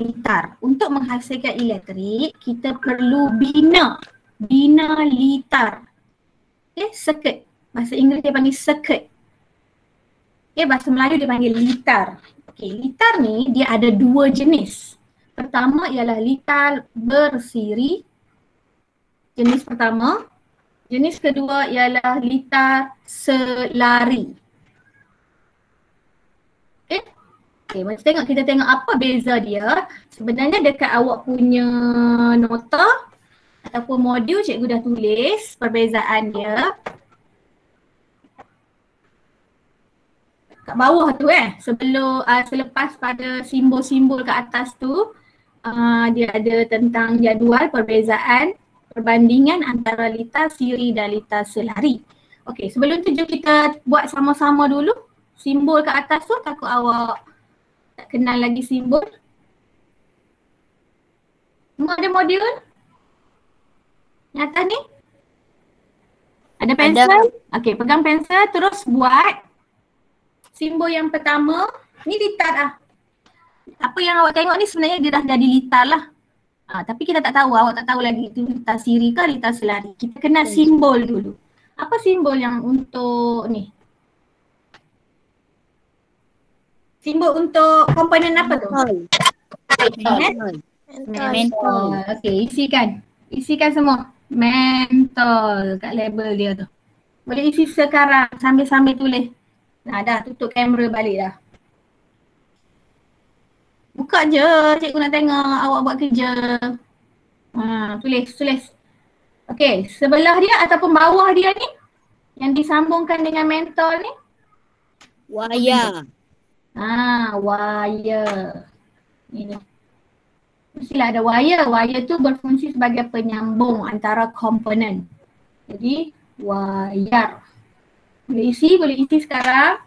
litar. Untuk menghasilkan elektrik, kita perlu bina litar. Okay, circuit. Bahasa Inggeris dia panggil circuit. Okay, bahasa Melayu dia panggil litar. Okay, litar ni dia ada dua jenis. Pertama ialah litar bersiri. Jenis pertama. Jenis kedua ialah litar selari. Okay. Okay, kita tengok apa beza dia. Sebenarnya dekat awak punya nota ataupun modul cikgu dah tulis perbezaan dia. Kat bawah tu sebelum selepas pada simbol-simbol kat atas tu dia ada tentang jadual perbezaan perbandingan antara litar siri dan litar selari. Okey, sebelum tu jom kita buat sama-sama dulu simbol kat atas tu, takut awak tak kenal lagi simbol. Semua ada modul? Yang atas ni? Ada pensel? Okey, pegang pensel terus buat simbol yang pertama. Ni litar lah. Apa yang awak tengok ni sebenarnya dia dah jadi litar lah. Tapi kita tak tahu, awak tak tahu lagi itu litar siri ke litar selari. Kita kenal simbol dulu. Apa simbol yang untuk ni? Simbol untuk komponen apa tu? Mentol. Okey, isikan semua. Mentol kat label dia tu. Boleh isi sekarang sambil-sambil tulis. Dah tutup kamera balik dah. Buka je, cikgu nak tengok awak buat kerja. Tulis. Okey, sebelah dia ataupun bawah dia ni yang disambungkan dengan mentol ni. Wayar. Wayar. Ini. Mestilah ada wayar. Wayar tu berfungsi sebagai penyambung antara komponen. Jadi wayar. Boleh isi sekarang.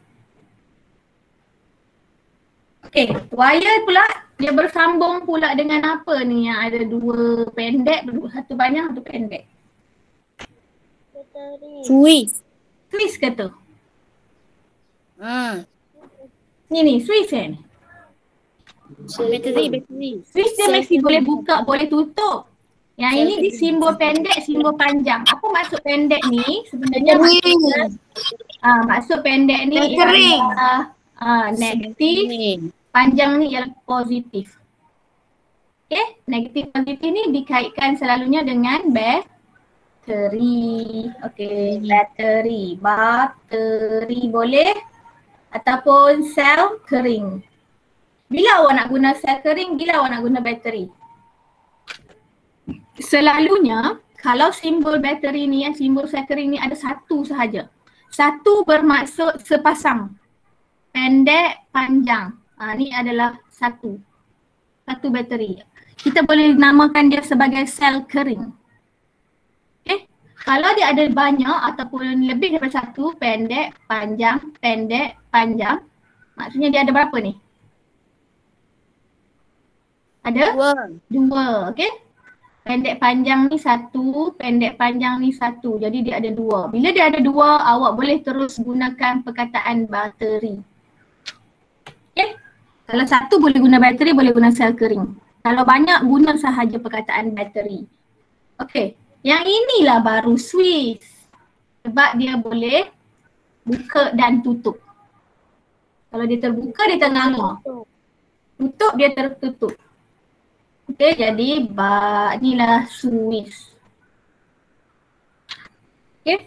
Okey, wayar pula dia bersambung pula dengan apa ni yang ada dua pendek, satu panjang, satu pendek. Suis. Suis ke tu? Ni suis ni. Bateri. Suis dia mesti boleh buka, boleh tutup. Yang ini di simbol pendek, simbol panjang. Apa maksud pendek ni? Sebenarnya maksud pendek ni ialah negatif, panjang ni ialah positif. Okay, negatif positif ni dikaitkan selalunya dengan bateri. Okay, bateri boleh ataupun sel kering. Bila awak nak guna sel kering, bila awak nak guna bateri? Selalunya kalau simbol bateri ni, simbol sel kering ni ada satu sahaja. Satu bermaksud sepasang. Pendek, panjang. Ni adalah satu bateri. Kita boleh namakan dia sebagai sel kering. Okay. Kalau dia ada banyak ataupun lebih daripada satu, pendek, panjang, maksudnya dia ada berapa ni? Ada? Dua. Okay. Pendek panjang ni satu, pendek panjang ni satu. Jadi dia ada dua. Bila dia ada dua, awak boleh terus gunakan perkataan bateri. Okay. Kalau satu boleh guna bateri, boleh guna sel kering. Kalau banyak, guna sahaja perkataan bateri. Okay. Yang inilah baru Swiss. Sebab dia boleh buka dan tutup. Kalau dia terbuka, dia ternganga. Tutup, dia tertutup. Okay, jadi inilah Swiss. Okay.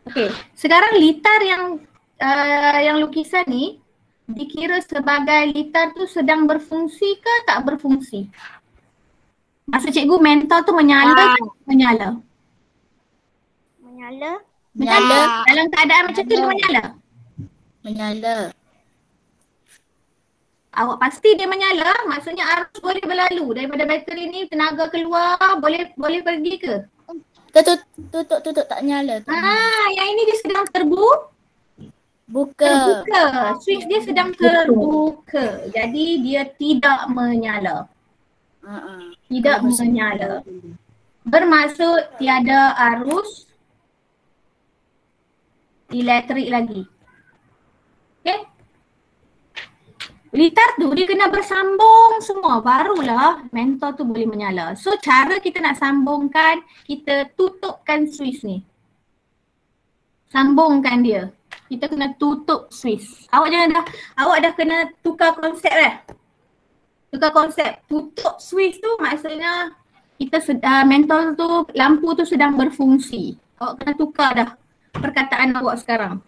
Okay. Sekarang litar yang lukisan ni dikira sebagai litar tu sedang berfungsi ke tak berfungsi? Maksud cikgu mentol tu menyala ke menyala? Menyala. Dalam keadaan macam tu dia menyala? Menyala. Awak pasti dia menyala, maksudnya arus boleh berlalu daripada bateri ni, tenaga keluar, boleh pergi ke? Tutup tak nyala. Yang ini dia sedang terbuka. Switch dia sedang terbuka. Jadi dia tidak menyala. Tidak menyala. Bermaksud tiada arus elektrik lagi. Okay. Litar tu dia kena bersambung semua, barulah mentor tu boleh menyala. So cara kita nak sambungkan, kita tutupkan switch ni. Sambungkan dia. Kita kena tutup switch. Awak dah kena tukar konsep Tukar konsep. Tutup switch tu maksudnya kita mentor tu, lampu tu sedang berfungsi. Awak kena tukar dah perkataan awak sekarang.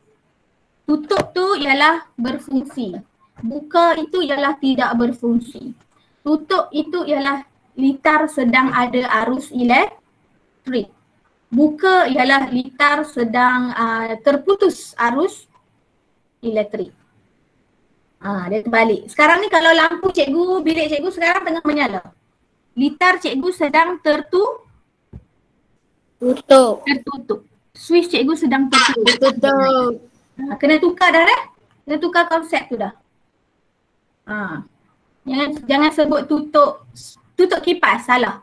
Tutup tu ialah berfungsi. Buka itu ialah tidak berfungsi. Tutup itu ialah litar sedang ada arus elektrik. Buka ialah litar sedang terputus arus elektrik. Dia terbalik. Sekarang ni kalau lampu cikgu, bilik cikgu sekarang tengah menyala. Litar cikgu sedang tertutup. Switch cikgu sedang tertutup. Kena tukar dah Kena tukar konsep tu dah. Jangan sebut tutup kipas, salah.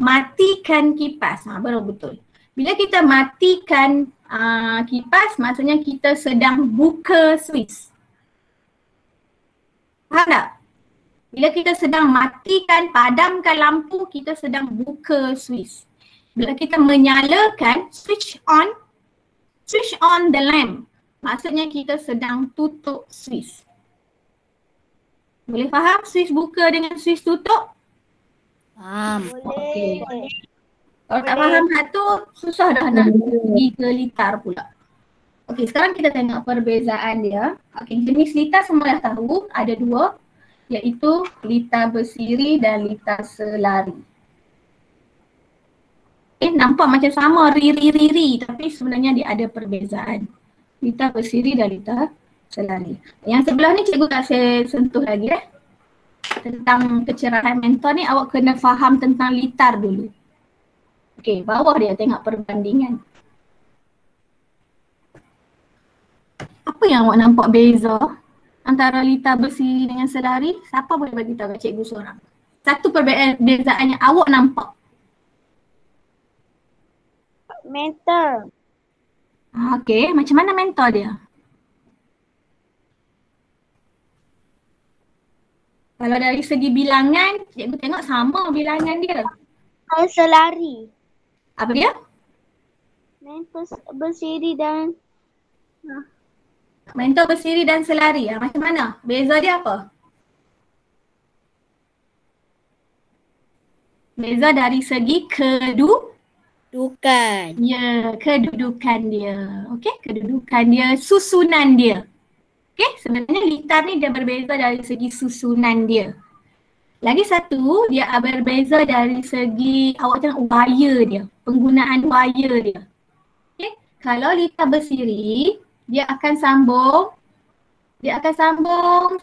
Matikan kipas, baru betul. Bila kita matikan kipas, maksudnya kita sedang buka switch. Faham tak? Bila kita sedang matikan, padamkan lampu, kita sedang buka switch. Bila kita menyalakan, switch on the lamp, maksudnya kita sedang tutup switch. Boleh faham switch buka dengan switch tutup? Faham. Okay. Kalau tak faham satu, susah dah nak pergi ke litar pula. Okey, sekarang kita tengok perbezaan dia. Okey, jenis litar semua dah tahu, ada dua, iaitu litar bersiri dan litar selari. Nampak macam sama riri, tapi sebenarnya dia ada perbezaan. Litar bersiri dan litar selari. Yang sebelah ni cikgu tak saya sentuh lagi tentang kecerahan mentor ni, awak kena faham tentang litar dulu. Okey, bawah dia tengok perbandingan. Apa yang awak nampak beza antara litar bersiri dengan selari? Siapa boleh bagi tahu kat cikgu seorang? Satu perbezaan yang awak nampak. Mentor. Okey, macam mana mentor dia? Kalau dari segi bilangan, cikgu tengok sama bilangan dia. Kalau selari. Apa dia? Mentor bersiri dan Mentor bersiri dan selari. Macam mana? Beza dia apa? Beza dari segi Dukan. Ya, kedudukan dia. Okey, kedudukan dia, susunan dia. Okey, sebenarnya litar ni dia berbeza dari segi susunan dia. Lagi satu, dia berbeza dari segi awak tengok wire dia, penggunaan wire dia. Okey, kalau litar bersiri, dia akan sambung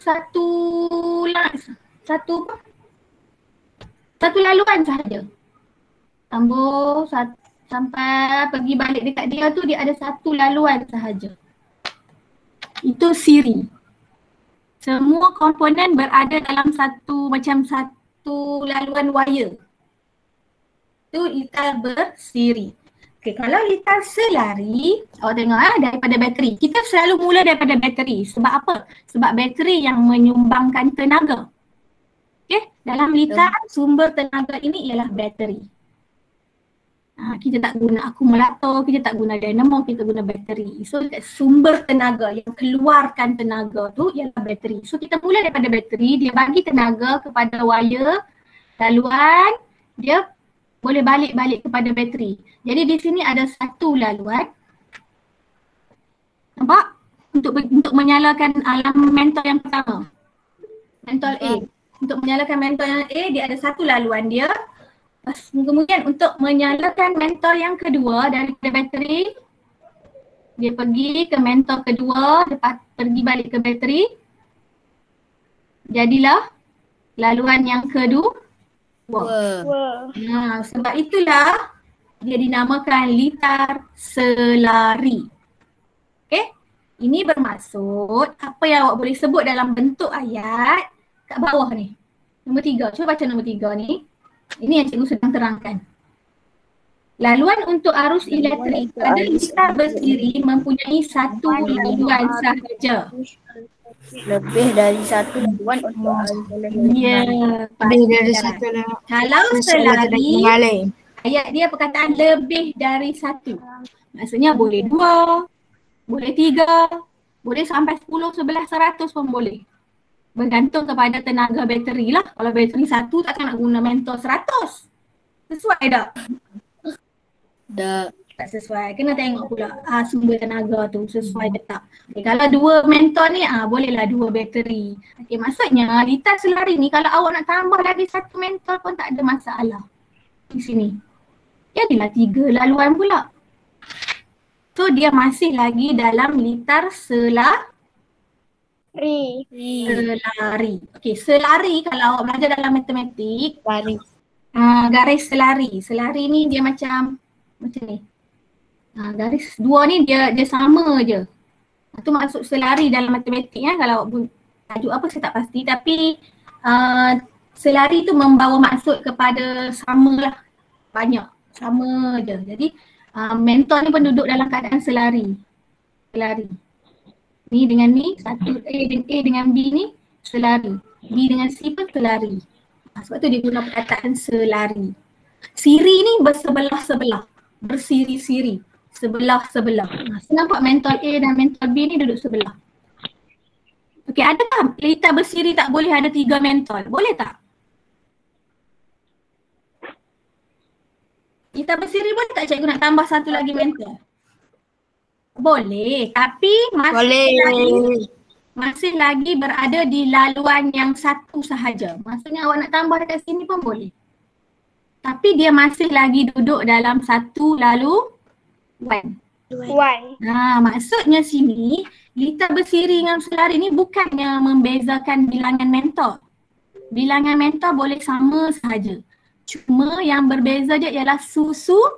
satu laluan sahaja. Sambung sampai pergi balik dekat dia tu, dia ada satu laluan sahaja. Itu siri. Semua komponen berada dalam satu laluan wire. Itu litar bersiri. Okay, kalau litar selari, awak tengok daripada bateri. Kita selalu mula daripada bateri. Sebab apa? Sebab bateri yang menyumbangkan tenaga. Okay, dalam litar sumber tenaga ini ialah bateri. Kita tak guna akumulator, kita tak guna dynamo, kita guna bateri. So sumber tenaga yang keluarkan tenaga tu ialah bateri. So kita mula daripada bateri, dia bagi tenaga kepada wire, laluan, dia boleh balik kepada bateri. Jadi di sini ada satu laluan. Nampak? Untuk menyalakan mentor yang pertama. Mentor A. Untuk menyalakan mentor yang A, dia ada satu laluan dia. Kemudian untuk menyalakan mentor yang kedua daripada bateri, dia pergi ke mentor kedua, lepas pergi balik ke bateri. Jadilah laluan yang kedua. Sebab itulah dia dinamakan litar selari. Okay? Ini bermaksud apa yang awak boleh sebut dalam bentuk ayat kat bawah ni. Nombor 3. Cuba baca nombor 3 ni. Ini yang cikgu sedang terangkan. Laluan untuk arus elektrik pada litar bersiri mempunyai satu laluan sahaja. Lebih dari satu laluan untuk arus elektrik. Ya, Lebih dari pastikan. satu lah. Kalau selari, Mengalir. ayat dia perkataan lebih dari satu. Maksudnya boleh 2, boleh 3, boleh sampai 10, 11, 100 pun boleh. Bergantung kepada tenaga bateri lah. Kalau bateri satu takkan nak guna mentor 100. Sesuai tak? Tak sesuai. Kena tengok pula sumber tenaga tu sesuai ke tak. Okay, kalau 2 mentor ni bolehlah 2 bateri. Okay, maksudnya litar selari ni kalau awak nak tambah lagi 1 mentor pun tak ada masalah. Di sini. Jadilah 3 laluan pula. So dia masih lagi dalam litar selari. Okay, selari kalau awak belajar dalam matematik, garis selari. Selari ni dia macam ni. Garis 2 ni dia sama je. Itu maksud selari dalam matematik ya. Kalau tajuk apa saya tak pasti, tapi selari tu membawa maksud kepada sama lah. Banyak. Sama je. Jadi mentor ni pun duduk dalam keadaan selari. Selari. Ni dengan ni, satu A dengan B ni selari. B dengan C pun selari. Sebab tu dia guna perkataan selari. Siri ni bersebelah-sebelah. Bersiri-siri. Sebelah-sebelah. Nampak mentor A dan mentor B ni duduk sebelah. Okey, adakah litar bersiri tak boleh ada 3 mentor? Boleh tak? Litar bersiri boleh tak cikgu nak tambah satu lagi mentor? Boleh, tapi masih lagi berada di laluan yang satu sahaja. Maksudnya awak nak tambah dekat sini pun boleh. Tapi dia masih lagi duduk dalam satu laluan. Maksudnya sini litar bersiri dengan selari ni bukannya membezakan bilangan mentor. Bilangan mentor boleh sama sahaja. Cuma yang berbeza je ialah susunan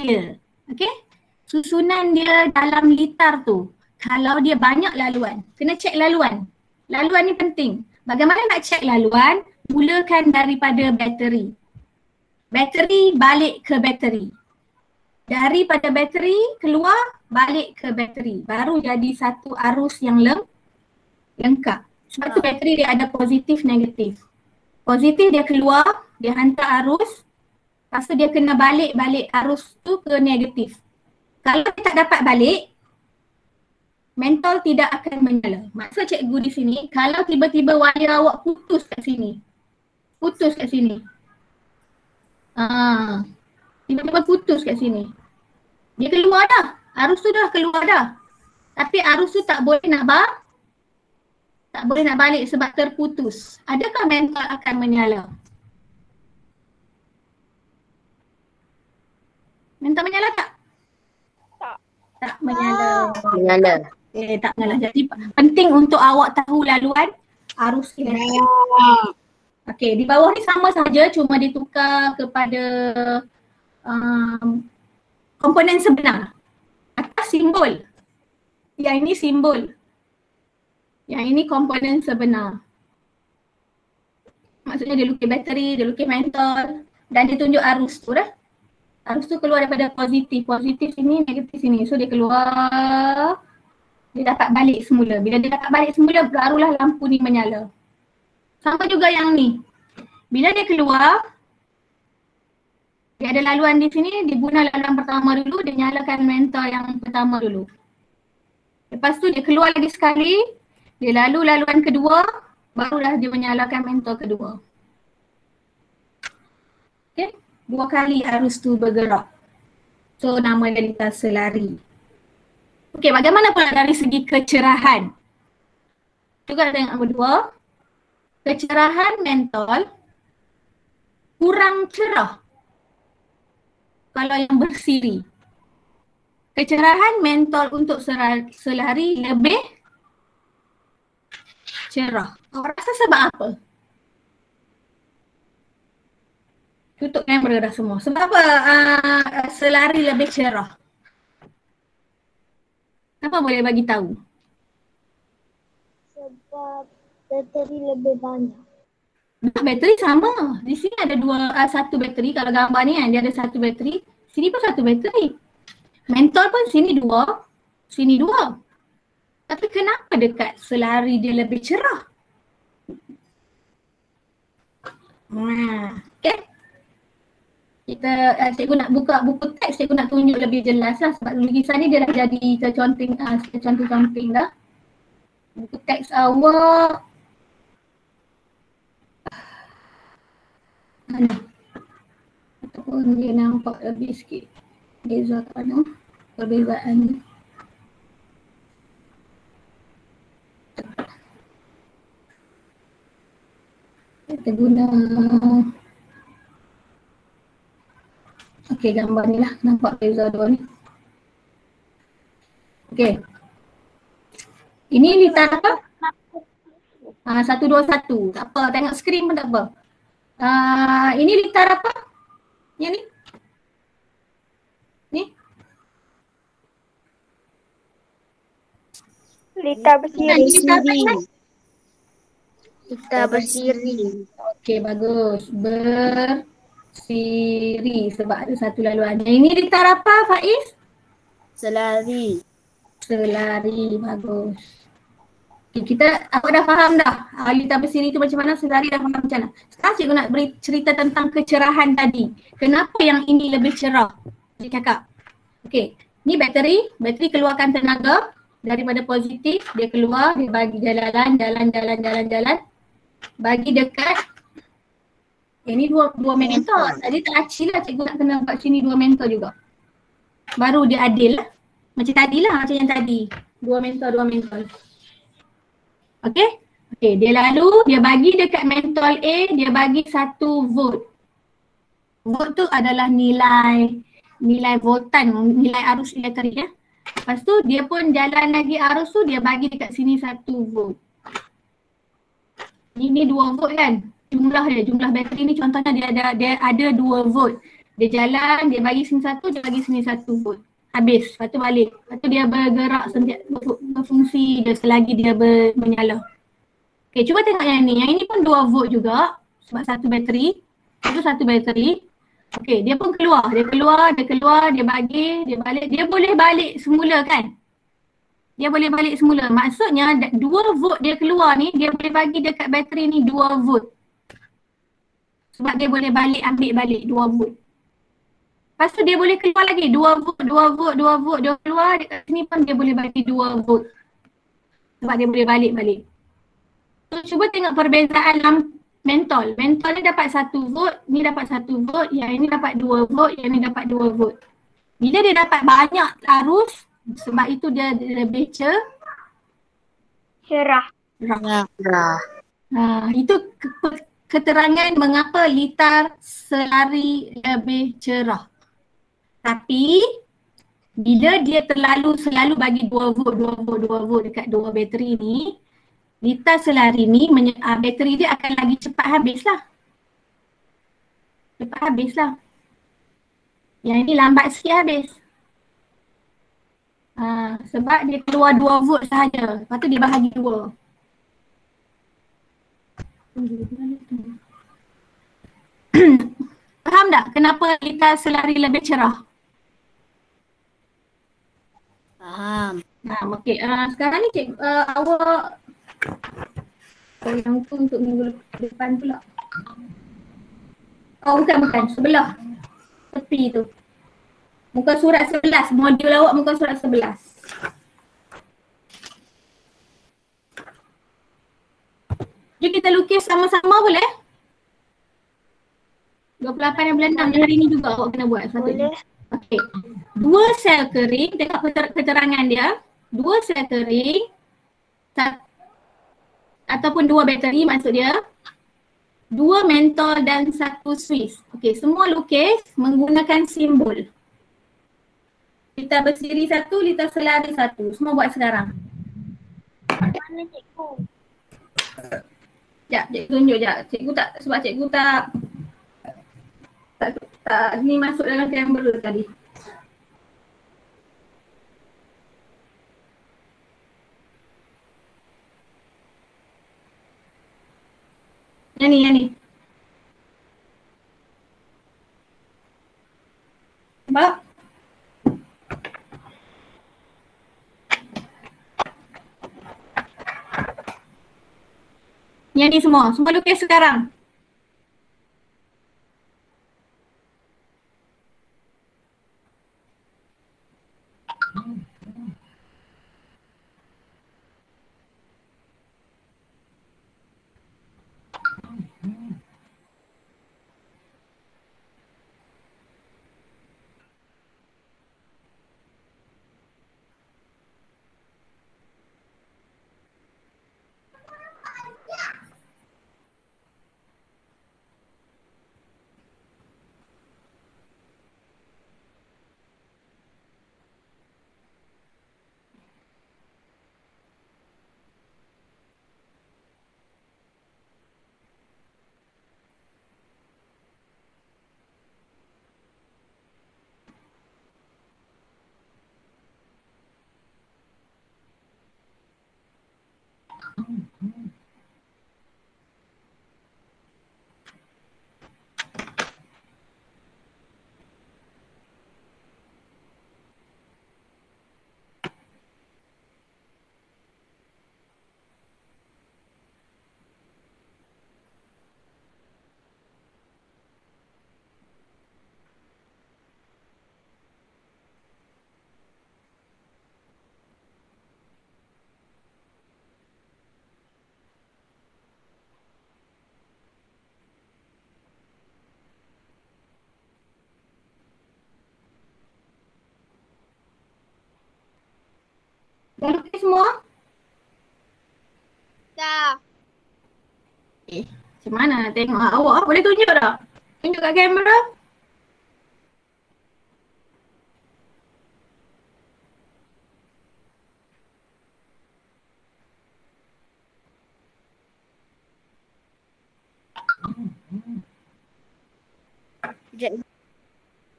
dia. Okey? Susunan dia dalam litar tu. Kalau dia banyak laluan, kena cek laluan. Laluan ni penting. Bagaimana nak cek laluan? Mulakan daripada bateri. Bateri balik ke bateri. Daripada bateri keluar balik ke bateri. Baru jadi satu arus yang lengkap. Sebab tu bateri dia ada positif negatif. Positif dia keluar, dia hantar arus. Lepas tu dia kena balik arus tu ke negatif. Kalau dia tak dapat balik, mentol tidak akan menyala. Maksud cikgu di sini, kalau tiba-tiba wayar awak putus kat sini. Tiba-tiba putus kat sini. Dia keluar dah. Arus tu dah keluar dah. Tapi arus tu tak boleh nak balik sebab terputus. Adakah mentol akan menyala? Mentol menyala tak? Tak menyala. Tak menyala. Jadi penting untuk awak tahu laluan arus elektrik. Okey, di bawah ni sama saja, cuma ditukar kepada komponen sebenar. Atas simbol. Yang ini simbol. Yang ini komponen sebenar. Maksudnya dia lukis bateri, dia lukis mentol dan dia tunjuk arus tu dah. Arus tu keluar daripada positif. Positif sini, negatif sini. So dia keluar, dia dapat balik semula. Bila dia dapat balik semula, barulah lampu ni menyala. Sama juga yang ni. Bila dia keluar, dia ada laluan di sini, dia guna laluan pertama dulu, dia nyalakan mentol yang pertama dulu. Lepas tu dia keluar lagi sekali, dia lalu laluan kedua, barulah dia menyalakan mentol kedua. Okay, 2 kali arus tu bergerak. So nama dia litar selari. Okay, bagaimana pula dari segi kecerahan? Juga tengok nombor 2. Kecerahan mentol kurang cerah kalau yang bersiri. Kecerahan mentol untuk selari lebih cerah. Awak rasa sebab apa? Tutup kamera dah semua. Sebab apa selari lebih cerah? Apa boleh bagi tahu? Sebab bateri lebih banyak. Bateri sama. Di sini ada satu bateri. Kalau gambar ni kan dia ada satu bateri. Sini pun satu bateri. Mentol pun sini dua. Sini dua. Tapi kenapa dekat selari dia lebih cerah? Okay. Kita, cikgu nak buka buku teks, cikgu nak tunjuk lebih jelas lah sebab lukisan ni dia dah jadi terconteng-conteng dah. Buku teks awak mana? Ataupun dia nampak lebih sikit beza kat mana perbezaan. Kita guna okey, gambar ni lah, nampak beza dua ni. Okey. Ini litar apa? 121. Tak apa, tengok skrin pun tak apa. Ini litar apa? Yang ni? Ni? Litar bersiri. Litar apa? Kita bersiri. Okey, bagus. Bersiri sebab ada satu laluan. Ini litar apa, Faiz? Selari. Selari, bagus. Okay, awak dah faham dah litar bersiri tu macam mana, selari dah faham macam mana. Sekarang cikgu nak beri cerita tentang kecerahan tadi. Kenapa yang ini lebih cerah? Cikgu cakap. Okey, ni bateri keluarkan tenaga daripada positif, dia keluar, dia bagi jalan. Bagi dekat ini dua mentor. Tadi tak acil lah, cikgu nak kena buat sini dua mentor juga. Baru dia adil lah. Macam tadi lah, macam yang tadi. Dua mentor. Okey? Okey, dia bagi dekat mentol A, dia bagi 1 volt. Volt tu adalah nilai voltan, nilai arus elektrik ya. Lepas tu dia pun jalan lagi arus tu, dia bagi dekat sini 1 volt. Ini 2 volt kan? Jumlah bateri ni contohnya dia ada 2 volt. Dia jalan, dia bagi sini 1, dia bagi sini 1 volt. Habis, lepas tu balik. Lepas tu dia bergerak berfungsi dia selagi dia menyala. Okay, cuba tengok yang ni. Yang ini pun 2 volt juga sebab satu bateri. Itu satu bateri. Okay, dia pun keluar. Dia bagi, dia balik. Dia boleh balik semula kan? Dia boleh balik semula. Maksudnya 2 volt dia keluar ni, dia boleh bagi dekat bateri ni 2 volt. Sebab dia boleh ambil balik 2 volt. Lepas tu dia boleh keluar lagi 2 volt. Dia keluar dekat sini pun dia boleh bagi 2 volt. Sebab dia boleh balik. So cuba tengok perbezaan mentol. Mentol ni dapat 1 volt, ni dapat 1 volt, yang ini dapat 2 volt, yang ini dapat 2 volt. Bila dia dapat banyak arus, sebab itu dia lebih Cerah. Itu keterangan mengapa litar selari lebih cerah. Tapi bila dia selalu bagi 2 volt dekat 2 bateri ni, litar selari ni bateri dia akan lagi cepat habis lah. Yang ini lambat sikit habis. Sebab dia keluar 2 volt sahaja. Lepas tu dia bahagi 2. Faham tak kenapa litar selari lebih cerah? Faham. Okey. Sekarang ni awak yang tu untuk minggu depan pula. Oh bukan. Sebelah. Tepi tu. Muka surat 11. Modul awak muka surat 11. Jom kita lukis sama-sama boleh? 28 dan bulan 6 hari ni juga awak kena buat. Boleh. Okey. 2 sel kering, tengok keterangan dia. 2 sel kering ataupun 2 bateri maksud dia. 2 mentol dan 1 Swiss. Okey, semua lukis menggunakan simbol. Litar bersiri 1, litar selari 1. Semua buat sekarang. Mana cikgu? Sekejap, cikgu tunjuk sekejap. Sebab cikgu tak ni masuk dalam kamera tadi. Yang ni. Nampak? Yang ni semua lukis sekarang. Dah lukis semua? Dah. Macam mana nak tengok awak? Boleh tunjuk tak? Tunjuk kat kamera. Sekejap.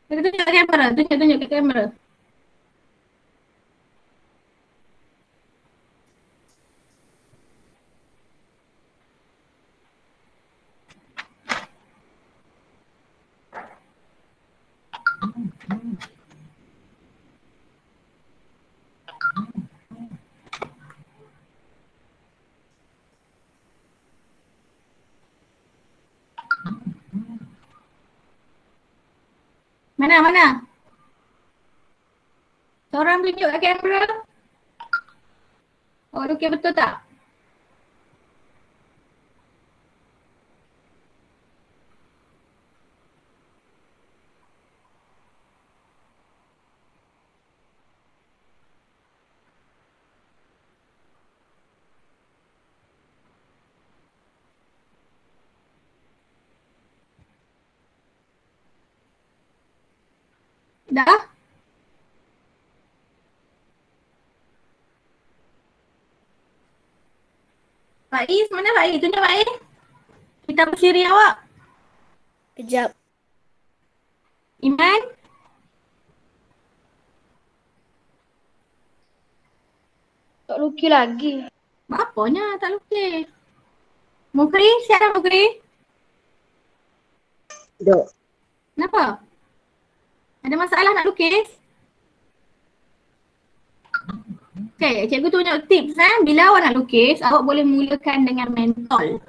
Tunjuk kat kamera. Tunjuk kat kamera. Mana? Seorang tunjuk kat kamera. Awak lukis betul tak? Dah? Faiz, mana Faiz? Tunjuk Faiz. Kita bersiri awak. Kejap. Iman? Tak lukis lagi. Apanya tak lukis? Mukri? Siapa Mukri? Duk. Kenapa? Ada masalah nak lukis? Okay, cikgu tunjuk tips bila awak nak lukis, awak boleh mulakan dengan mentol.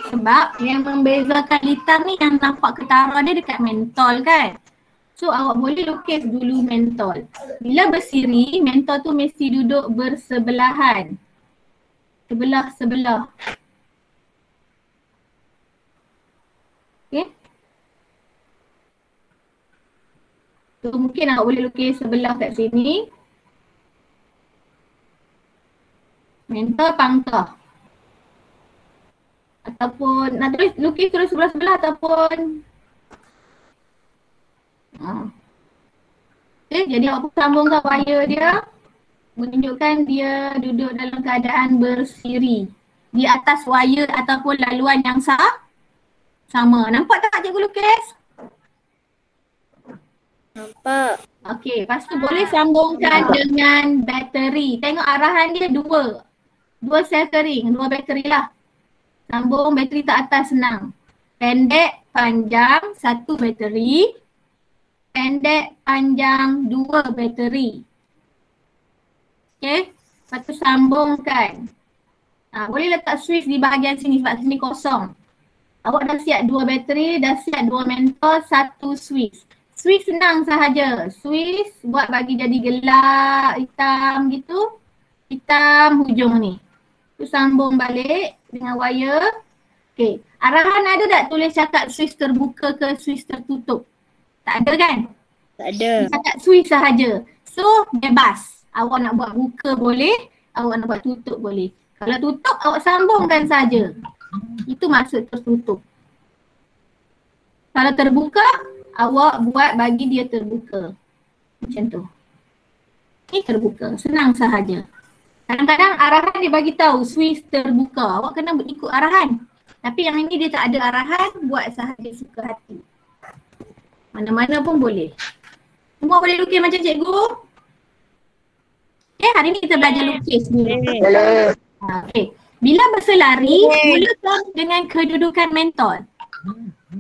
Sebab yang membezakan litar ni yang nampak ketara dia dekat mentol kan. So awak boleh lukis dulu mentol. Bila bersiri, mentol tu mesti duduk bersebelahan. Sebelah-sebelah. Okay. So mungkin awak boleh lukis sebelah kat sini. Mentol pangkah. Ataupun nak terus lukis terus sebelah-sebelah ataupun okay, jadi awak sambungkan wire dia menunjukkan dia duduk dalam keadaan bersiri di atas wire ataupun laluan yang sama. Nampak tak cikgu lukis? Nampak. Okey, lepas tu boleh sambungkan dengan bateri. Tengok arahan dia dua sel kering, 2 bateri lah. Sambung bateri tak atas senang. Pendek, panjang, 1 bateri. Pendek, panjang, 2 bateri. Okay. Lepas tu sambungkan. Boleh letak switch di bahagian sini sebab sini kosong. Awak dah siap 2 bateri, dah siap 2 mentor, 1 switch. Switch senang sahaja. Switch buat bagi jadi gelap, hitam gitu. Hitam hujung ni. Tu sambung balik dengan wire. Okay. Arahan ada tak tulis cakap switch terbuka ke switch tertutup? Tak ada kan? Tak ada. Cakap switch sahaja. So bebas. Awak nak buat buka boleh, awak nak buat tutup boleh. Kalau tutup awak sambungkan saja. Itu maksud tertutup. Kalau terbuka, awak buat bagi dia terbuka. Macam tu. Ini terbuka. Senang sahaja. Kadang-kadang arahan dia bagi tahu switch terbuka. Awak kena ikut arahan. Tapi yang ini dia tak ada arahan, buat sahaja suka hati. Mana-mana pun boleh. Semua boleh lukis macam cikgu? Okay, hari ni kita belajar lukis dulu. Okay. Bila berselari, mulakan dengan kedudukan mentol.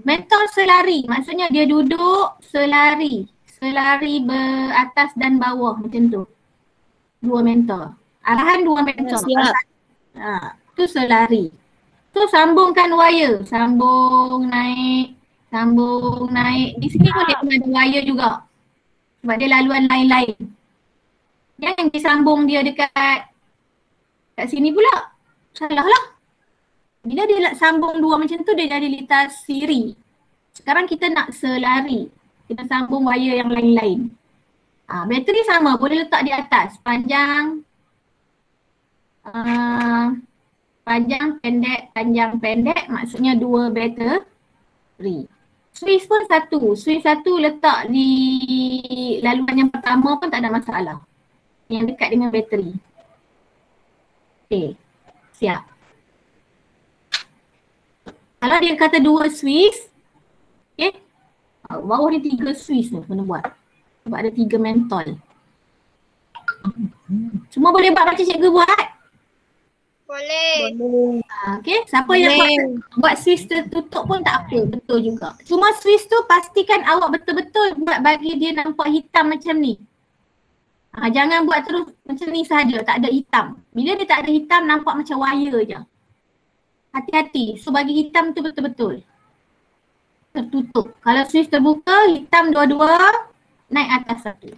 Mentol selari, maksudnya dia duduk selari. Selari beratas dan bawah macam tu. 2 mentol. Arahan 2 mentol. Tu selari. Tu sambungkan wire. Sambung naik. Sambung naik. Di sini pun dia ada wire juga. Sebab dia laluan lain-lain. Jangan disambung dia dekat sini pula. Salah lah. Bila dia sambung 2 macam tu dia jadi litas siri. Sekarang kita nak selari. Kita sambung wire yang lain-lain. Bateri sama, boleh letak di atas. Panjang. Panjang, pendek, panjang, pendek. Maksudnya 2 bateri. Switch pun 1. Switch 1 letak di laluan yang pertama pun tak ada masalah. Yang dekat dengan bateri. Okay. Siap. Kalau dia kata 2 switch. Okay. Bawah ni 3 switch ni kena buat. Sebab ada 3 mentol. Semua boleh buat macam cikgu buat? Boleh. Okay. Siapa yang buat switch tertutup pun tak apa. Betul juga. Cuma switch tu pastikan awak betul-betul buat bagi dia nampak hitam macam ni. Jangan buat terus macam ni sahaja, tak ada hitam. Bila dia tak ada hitam, nampak macam wire je. Hati-hati. So bagi hitam tu betul-betul. Tertutup. Kalau switch terbuka, hitam dua-dua, naik atas 1.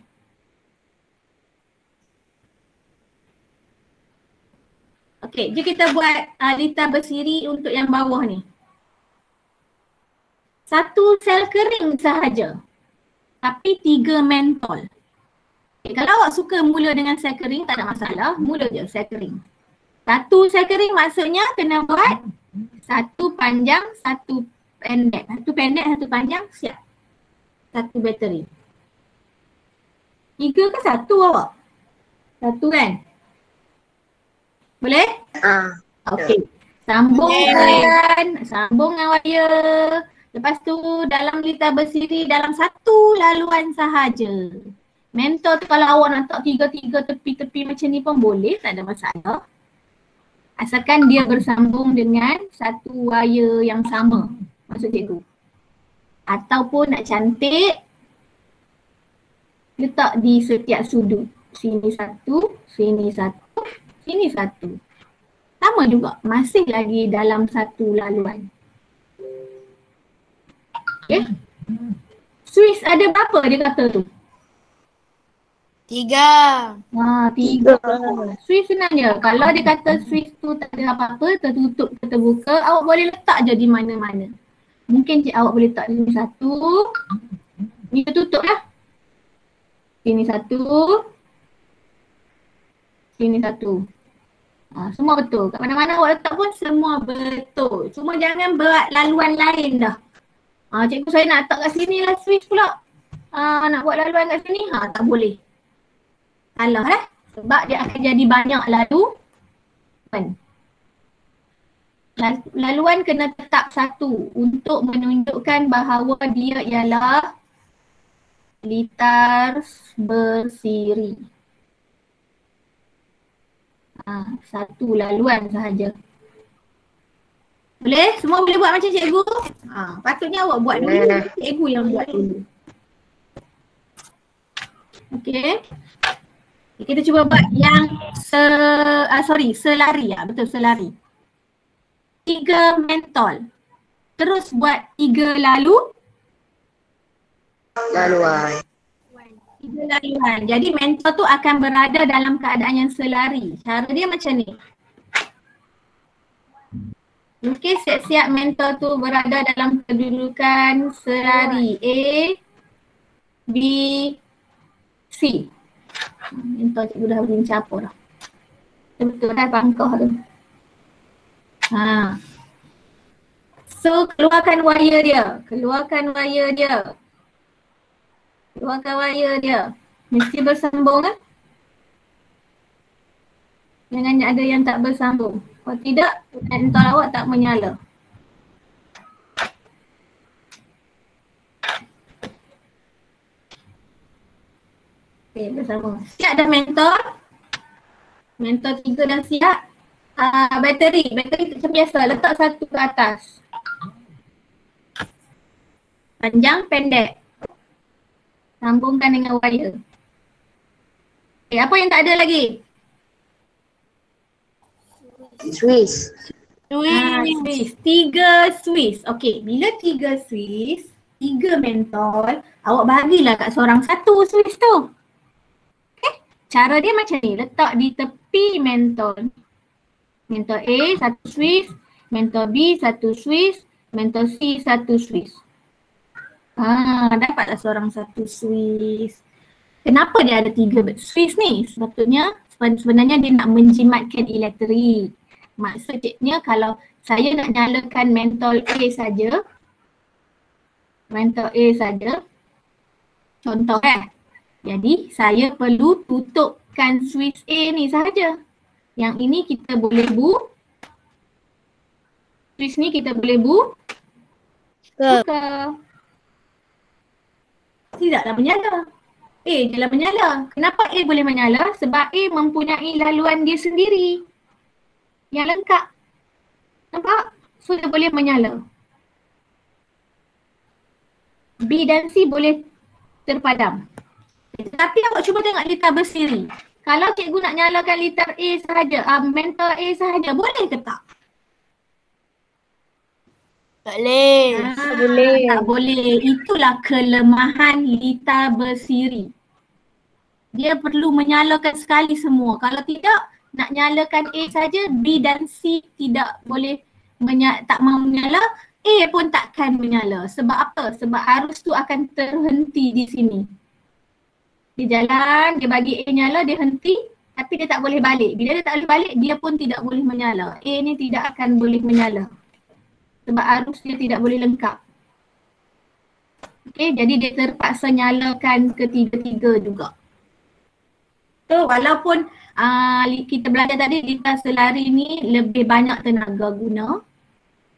Okey, jom kita buat litar bersiri untuk yang bawah ni. 1 sel kering sahaja. Tapi 3 mentol. Okay, kalau awak suka mula dengan sel kering, tak ada masalah. Mula je sel kering. 1 sel kering maksudnya kena buat 1 panjang, 1 pendek. 1 pendek, 1 panjang, siap. 1 bateri. 3 ke 1 awak? 1 kan? Boleh? Okey. Sambungkan. Sambung dengan wire. Lepas tu dalam litar bersiri dalam 1 laluan sahaja. Mentor tu kalau awak nak letak 3 tepi-tepi macam ni pun boleh, tak ada masalah. Asalkan dia bersambung dengan 1 wire yang sama. Maksud cikgu. Ataupun nak cantik, letak di setiap sudut. Sini 1, sini 1, sini 1. Sama juga, masih lagi dalam 1 laluan. Okay. Switch ada berapa dia kata tu? 3. 3. Switch senang je. Kalau dia kata switch tu tak ada apa-apa, tertutup ke terbuka, awak boleh letak je di mana-mana. Mungkin awak boleh letak di sini 1. Ni tertutup lah. Sini 1. Sini 1. Semua betul. Kat mana-mana awak letak pun semua betul. Cuma jangan buat laluan lain dah. Cikgu saya nak letak kat sini lah switch pula. Nak buat laluan kat sini, tak boleh. Salah lah. Sebab dia akan jadi banyak laluan. Laluan kena tetap 1 untuk menunjukkan bahawa dia ialah litar bersiri. 1 laluan sahaja. Boleh? Semua boleh buat macam cikgu? Patutnya awak buat dulu. Cikgu yang buat dulu. Okay. Kita cuba buat yang selari. Betul, selari. 3 mentol. Terus buat 3 laluan. 3 laluan. Jadi mentol tu akan berada dalam keadaan yang selari. Cara dia macam ni. Okey, siap-siap mentol tu berada dalam kedudukan selari A, B, C. Mentol cikgu dah boleh campur dah. Betul dah pangkah tu. So keluarkan wire dia. Keluarkan wire dia. Mesti bersambung kan? Jangan ada yang tak bersambung. Kalau tidak, mentol awak tak menyala. Okay, bersambung. Siap dah mentol? Mentol 3 dah siap. Bateri macam biasa, letak satu ke atas. Panjang, pendek. Sambungkan dengan wire. Okay, apa yang tak ada lagi? Swiss. 3 Swiss. Okey, bila 3 Swiss, 3 mentol, awak bahagilah kat seorang satu Swiss tu. Okey, cara dia macam ni, letak di tepi mentol. Mentol A 1 Swiss, mentol B 1 Swiss, mentol C 1 Swiss. Dapatlah seorang satu Swiss. Kenapa dia ada 3 Swiss ni? Sebenarnya dia nak menjimatkan elektrik. Maksudnya kalau saya nak nyalakan mentol A saja, contoh jadi saya perlu tutupkan switch A ni sahaja. Yang ini kita boleh switch ni kita boleh buka. Tidaklah menyala. A jelah menyala. Kenapa A boleh menyala? Sebab A mempunyai laluan dia sendiri yang lengkap. Nampak? So dia boleh menyala. B dan C boleh terpadam. Tapi awak cuba tengok litar bersiri. Kalau cikgu nak nyalakan litar A sahaja, mentol A sahaja, boleh ke tak? Tak boleh. Tak boleh. Itulah kelemahan litar bersiri. Dia perlu menyalakan sekali semua. Kalau tidak, nak nyalakan A saja, B dan C tidak boleh tak mahu menyala, A pun takkan menyala. Sebab apa? Sebab arus tu akan terhenti di sini. Dia jalan, dia bagi A nyala, dia henti, tapi dia tak boleh balik. Bila dia tak boleh balik, dia pun tidak boleh menyala. A ni tidak akan boleh menyala. Sebab arus dia tidak boleh lengkap. Okay, jadi dia terpaksa nyalakan ketiga-tiga juga. So walaupun kita belajar tadi litar selari ni lebih banyak tenaga guna,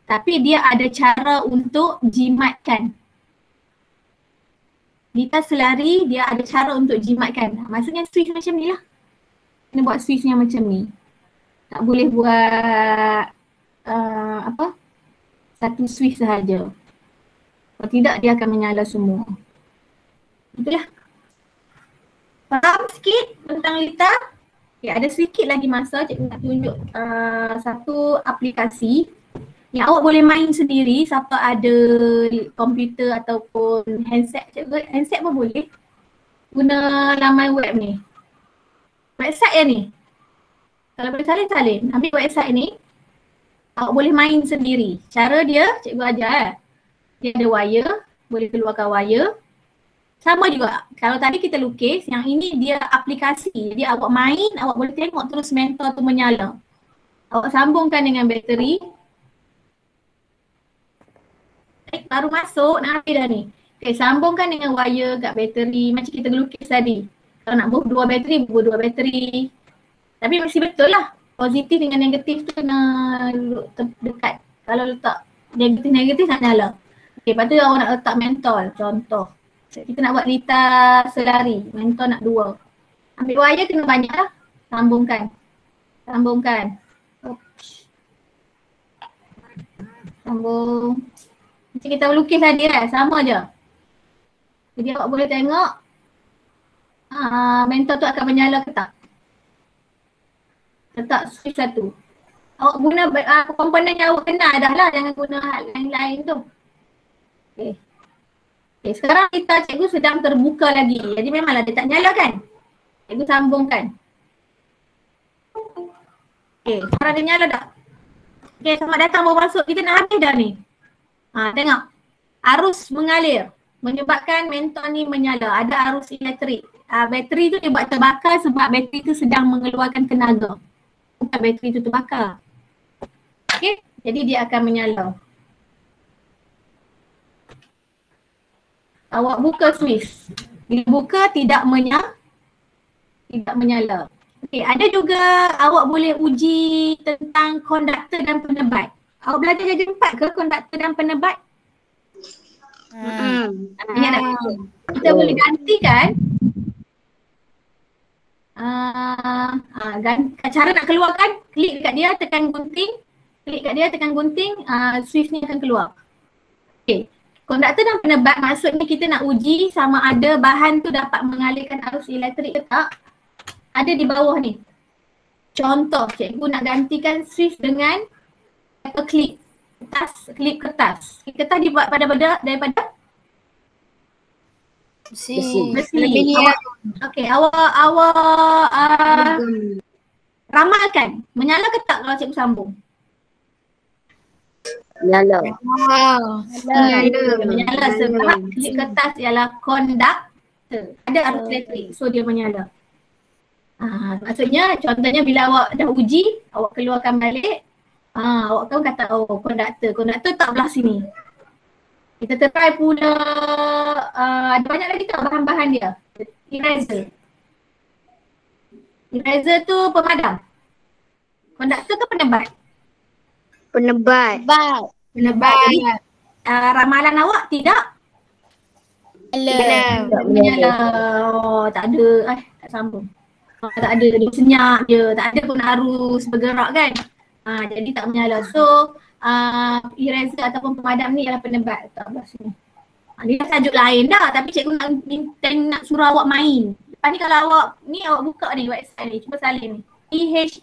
tapi dia ada cara untuk jimatkan. Litar selari dia ada cara untuk jimatkan. Maksudnya switch macam ni lah. Kena buat switch yang macam ni. Tak boleh buat satu switch sahaja. Kalau tidak dia akan menyala semua. Itulah. Faham sikit tentang litar? Okay, ada sedikit lagi masa cikgu nak tunjuk satu aplikasi yang awak boleh main sendiri. Siapa ada komputer ataupun handset, cikgu handset pun boleh guna laman web ni. Website ni. Kalau boleh salin, ambil website ni. Awak boleh main sendiri. Cara dia, cikgu ajar dia ada wire, boleh keluarkan wire. Sama juga, kalau tadi kita lukis, yang ini dia aplikasi. Jadi awak main, awak boleh tengok terus mentol tu menyala. Awak sambungkan dengan bateri. Baru masuk, nak habis dah ni. Okay, sambungkan dengan wire kat bateri macam kita lukis tadi. Kalau nak buat 2 bateri, buat 2 bateri. Tapi mesti betul lah. Positif dengan negatif tu kena dekat. Kalau letak negatif nak nyala. Okay, lepas tu awak nak letak mentol, contoh. Kita nak buat litar selari, mentol nak 2. Ambil wire kena banyak lah. Sambungkan. Sambung. Macam kita melukis tadi kan, sama je. Jadi awak boleh tengok mentor tu akan menyala ke tak. Letak switch satu. Awak guna komponen yang awak kenal dah lah, jangan guna hal lain-lain tu. Okay. Okay, sekarang kita cikgu sedang terbuka lagi. Jadi memanglah dia tak nyala kan? Cikgu sambungkan. Okay, sekarang dia nyala dah. Okay, selamat datang baru masuk. Kita nak habis dah ni. Tengok. Arus mengalir. Menyebabkan mentor ni menyala. Ada arus elektrik. Bateri tu dia buat terbakar sebab bateri tu sedang mengeluarkan tenaga. Bukan bateri tu terbakar. Okay, jadi dia akan menyala. Awak buka switch. Bila buka tidak menyala. Okay, ada juga awak boleh uji tentang konduktor dan penebat. Awak belajar darjah 4 ke konduktor dan penebat? Ingat tak? Kita boleh gantikan. Cara nak keluarkan, klik dekat dia, tekan gunting. Klik kat dia, tekan gunting, switch ni akan keluar. Okay. Konduktor dan penebat maksudnya kita nak uji sama ada bahan tu dapat mengalirkan arus elektrik ke tak. Ada di bawah ni. Contoh, cikgu nak gantikan switch dengan klip kertas. Klip kertas dibuat daripada besi. Awak ramalkan. Menyala ke tak kalau cikgu sambung? Menyala. Menyala sebab klip kertas ialah konduktor. Ada arus elektrik, so dia menyala. Maksudnya contohnya bila awak dah uji, awak keluarkan balik, awak kan kata konduktor tak belah sini. Kita try pula, ada banyak lagi tak bahan-bahan dia. Eraser tu pemadam. Konduktor ke penebat? Penebat. Jadi ramalan awak tidak menyala. Tak ada, tak sambung. Tak ada, dia senyap je, tak ada pun arus bergerak kan. Jadi tak menyala. So eraser ataupun pemadam ni ialah penebat. Tak belah sini. Dia tajuk lain dah, tapi cikgu nak suruh awak main. Lepas ni kalau awak buka ni website ni, cuba salin ni. THET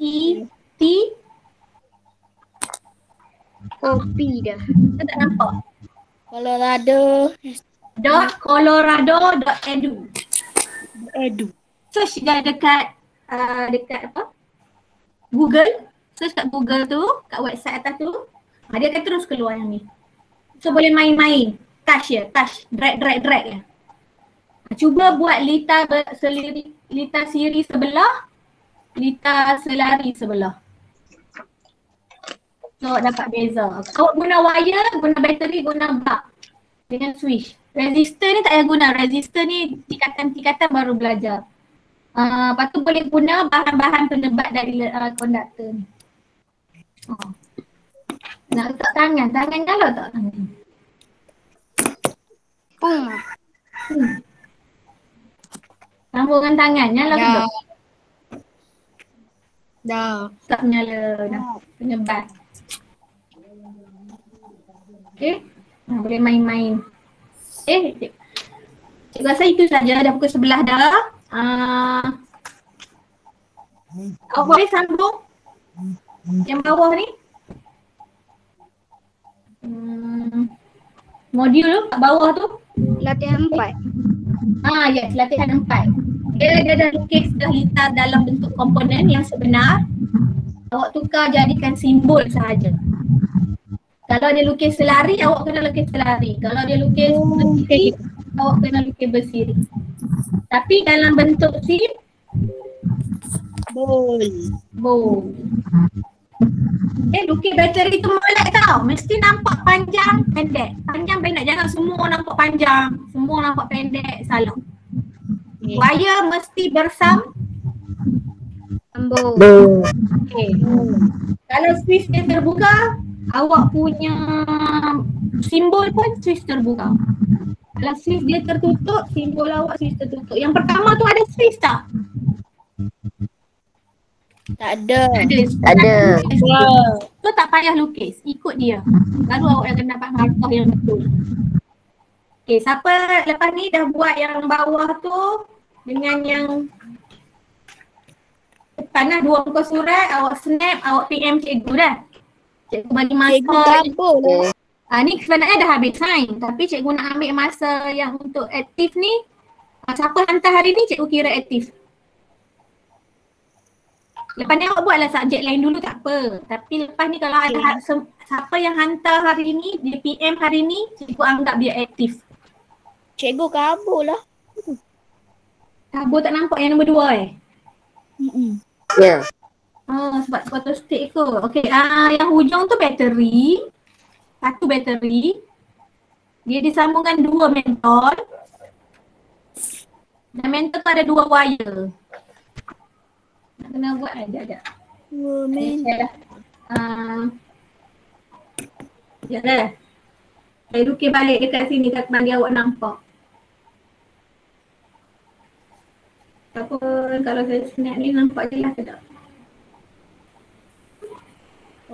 Kopi dah. Kita tak nampak. Colorado.edu. Search dah dekat apa? Google. Search kat Google tu, kat website atas tu. Dia akan terus keluar yang ni. So boleh main-main. Touch drag ya. Cuba buat lita siri sebelah, lita selari sebelah. So dapat beza. Awak guna wire, guna bateri, guna bulb dengan switch. Resistor ni tak payah guna. Resistor ni tingkatan baru belajar. Lepas tu boleh guna bahan-bahan penebat dari konduktor ni. Nak letak tangan nyala tak tangan? Sambungkan tangan, nyala ke tak? Dah. Tak menyala dah. Penebat. Okay, boleh main-main. Cikgu rasa itu saja, dah pukul 11 dah. Awak boleh sambung yang bawah ni. Modul tu kat bawah tu. Latihan 4. Yes, latihan 4. Dia dah lukis dah lita dalam bentuk komponen yang sebenar. Awak tukar jadikan simbol sahaja. Kalau dia lukis selari, awak kena lukis selari. Kalau dia lukis bersiri, awak kena lukis bersiri. Tapi dalam bentuk bowl. Lukis bateri tu molek tau. Mesti nampak panjang, pendek. Panjang, pendek. Jangan semua nampak panjang. Semua nampak pendek. Salah. Wire mesti bersambung. Okay. Kalau switch dia terbuka, awak punya simbol pun switch terbuka. Kalau switch dia tertutup, simbol awak switch tertutup. Yang pertama tu ada switch tak? Tak ada. Tak ada. So tak payah lukis, ikut dia. Baru awak akan dapat markah yang betul. Okay, siapa lepas ni dah buat yang bawah tu dengan yang depan lah, 2 muka surat, awak snap, awak PM cikgu dah. Cikgu bagi masa. Cikgu kabur lah. Ni sebenarnya dah habis sign, tapi cikgu nak ambil masa yang untuk aktif ni. Siapa hantar hari ni cikgu kira aktif. Lepas ni awak buatlah subjek lain dulu tak apa. Tapi lepas ni kalau ada siapa yang hantar hari ni, dia PM hari ni, cikgu anggap dia aktif. Cikgu kabur lah. Kabur tak nampak yang nombor 2 Ya. Sebab photo stick kot. Okay, yang hujung tu bateri. 1 bateri. Dia disambungkan 2 mentol. Dan mentol tu ada 2 wire. Nak kena buat sekejap. Sekejap dah. Saya lukis balik dekat sini bagi awak nampak. Apa kalau saya snap ni nampak jelas ke tak?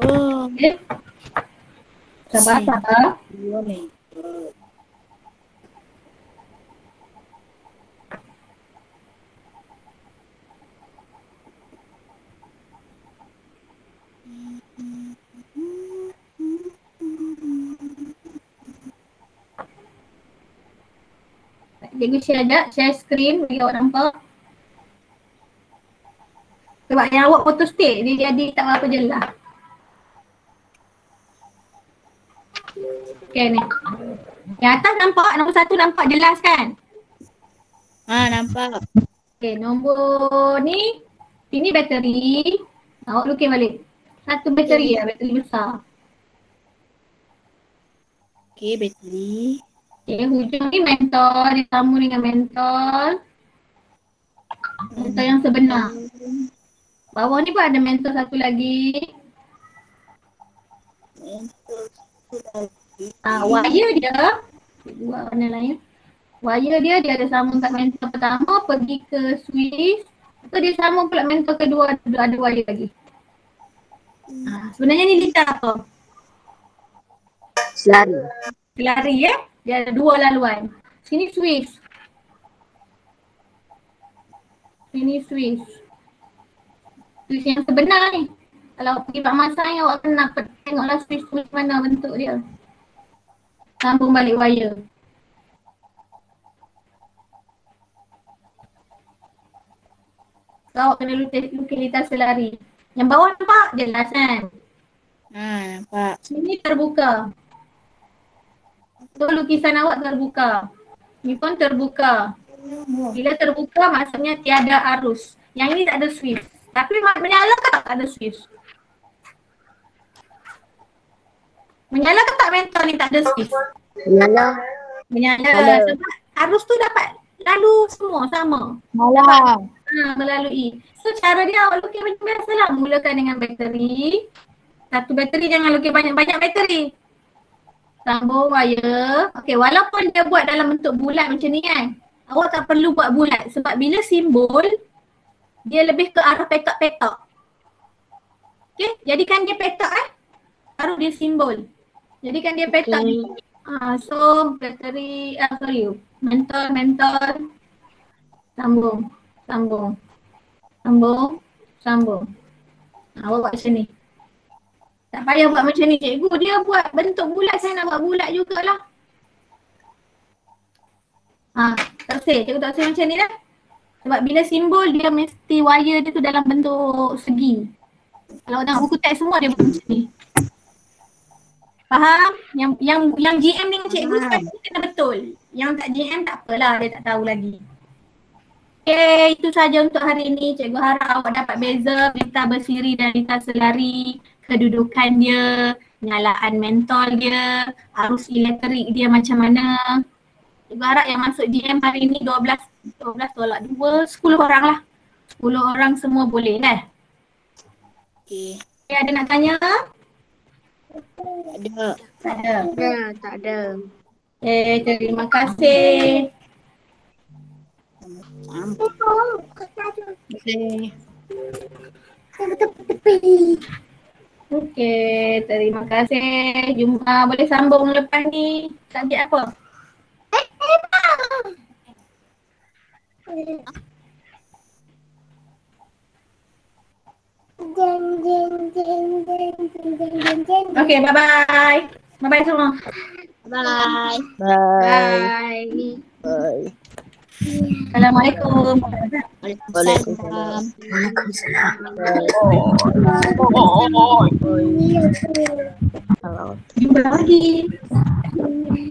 Okay. Sabar. Cikgu share screen bagi awak nampak. Sebab yang awak photo stick dia jadi tak apa jelas. Okay ni. Yang atas nampak, nombor 1 nampak jelas kan? Nampak. Okay, nombor ni, ini bateri. Awak lukis balik. 1 bateri lah, bateri besar. Okay, bateri. Okay, hujung ni mentol, disambung dengan mentol. Mentol yang sebenar. Bawah ni pun ada mentol 1 lagi. Wire dia, buat warna lain. Wire dia ada sambung kat mentol pertama, pergi ke switch. Lepas dia sambung pula mentol kedua, ada wire lagi. Sebenarnya ni litar apa? Selari ya. Dia ada 2 laluan. Sini switch. Sini switch. Switch yang sebenar ni. Kalau pergi Pak Masai awak kena tengoklah switch mana bentuk dia. Sambung balik wire. So, awak kena lukis litar selari. Yang bawah nampak jelas kan? Nampak. Sini terbuka. So lukisan awak terbuka. Ni pun terbuka. Bila terbuka maksudnya tiada arus. Yang ini tak ada switch. Tapi menyala ke tak ada switch? Menyala ke tak mentol ni tak ada switch? Menyala. Sebab arus tu dapat lalu semua sama. Melalui. So cara dia awak lukis macam biasa lah. Mulakan dengan bateri. 1 bateri, jangan lukis banyak-banyak bateri. Sambung wire. Okay, walaupun dia buat dalam bentuk bulat macam ni kan, awak tak perlu buat bulat sebab bila simbol dia lebih ke arah petak-petak. Okay, jadikan dia petak baru dia simbol. Jadikan dia petak. So bateri, mentol. Sambung. Awak buat macam ni. Tak payah buat macam ni cikgu, dia buat bentuk bulat, saya nak buat bulat jugalah. Tak say, cikgu tak say macam ni lah. Sebab bila simbol dia mesti wire dia tu dalam bentuk segi. Kalau tengok buku teks semua dia buat macam ni. Faham? Yang GM dengan cikgu sekarang kena betul. Yang tak GM tak apalah, dia tak tahu lagi. Okay, itu saja untuk hari ini. Cikgu harap awak dapat beza litar bersiri dan litar selari. Kedudukan dia, nyalaan mentol dia, arus elektrik dia macam mana. Cikgu harap yang masuk GM hari ni 12 tolak 2, 10 orang lah. 10 orang semua boleh lah. Okay. Ada nak tanya? Tak ada. Tak ada. Okay, terima kasih. Terima kasih. Okey, terima kasih. Jumpa, boleh sambung lepas ni. Subjek apa? Okey, bye-bye. Bye-bye semua. Bye. Bye. Bye. Bye. Assalamualaikum. Waalaikumsalam. Jumpa lagi. Jumpa lagi.